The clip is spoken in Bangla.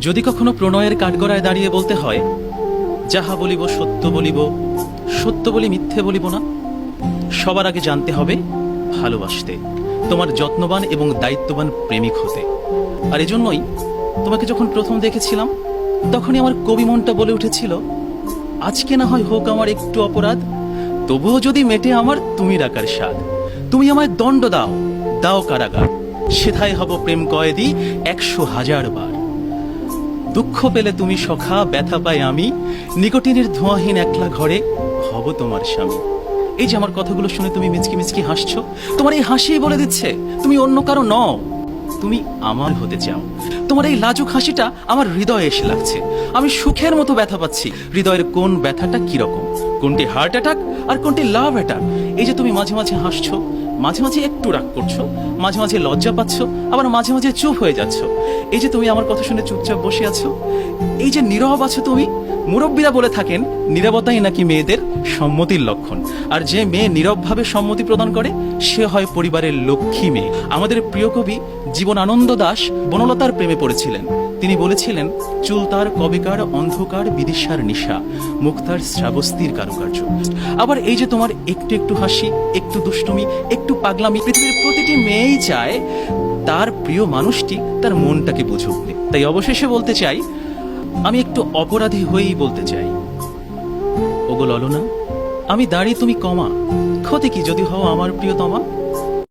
যদি কখনো প্রণয়ের কাঠগড়ায় দাঁড়িয়ে বলতে হয়, যাহা বলিব সত্য বলিব, সত্য বলি মিথ্যে বলিব না, সবার আগে জানতে হবে ভালোবাসতে, তোমার যত্নবান এবং দায়িত্ববান প্রেমিক হতে। আর এজন্যই তোমাকে যখন প্রথম দেখেছিলাম, তখনই আমার কবি মনটা বলে উঠেছিল, আজকে না হয় হোক আমার একটু অপরাধ, তবুও যদি মেটে আমার তুমি ডাকার স্বাদ। তুমি আমায় দণ্ড দাও, দাও কারাগার, সেথায় হব প্রেম কয়েদি 100,000 বার। দুঃখ পেলে তুমি সখা, ব্যথা পাই আমি, নিকোটিনের ধোঁয়াহীন একলা ঘরে হব তোমার স্বামী। এই যে আমার কথাগুলো শুনে তুমি মিচকি মিচকি হাসছো, তোমার এই হাসিই বলে দিচ্ছে তুমি অন্য কারো নও, তুমি আমার হতে চাও। তোমার এই লাজুক হাসিটা আমার হৃদয়ে এসে লাগছে, আমি সুখের মতো ব্যথা পাচ্ছি। হৃদয়ের কোন ব্যথাটা কিরকম, কোনটি হার্ট অ্যাটাক আর কোনটি লাভ অ্যাটাক। এই যে তুমি মাঝে মাঝে হাসছো, মাঝে মাঝে একটু রাগ করছো, মাঝে মাঝে লজ্জা পাচ্ছ, আবার মাঝে মাঝে চুপ হয়ে যাচ্ছ। এই যে তুমি আমার কথা শুনে চুপচাপ বসে আছো, এই যে নীরব আছো তুমি। মুরব্বীরা বলে থাকেন নীরবতাই নাকি মেয়েদের সম্মতির লক্ষণ, আর যে মেয়ে নীরবভাবে সম্মতি প্রদান করে সে হয় পরিবারের লক্ষ্মী মেয়ে। আমাদের প্রিয় কবি জীবনানন্দ দাশ বনলতার প্রেমে পড়েছিলেন। তিনি বলেছিলেন, চুল তার কবেকার অন্ধকার বিদিশার নিশা, মুখ তার শ্রাবস্তির কারুকার্য। আবার এই যে তোমার একটু একটু হাসি, একটু দুষ্টুমি, একটু পাগলামি, পৃথিবীর প্রতিটি মেয়েই চায় তার প্রিয় মানুষটি তার মনটাকে বুঝুক। তাই অবশেষে বলতে চাই, আমি একটু অপরাধী হয়েই বলতে চাই, ওগো ললনা, আমি দাঁড়ি তুমি কমা, ক্ষতি কি যদি হও আমার প্রিয়তমা।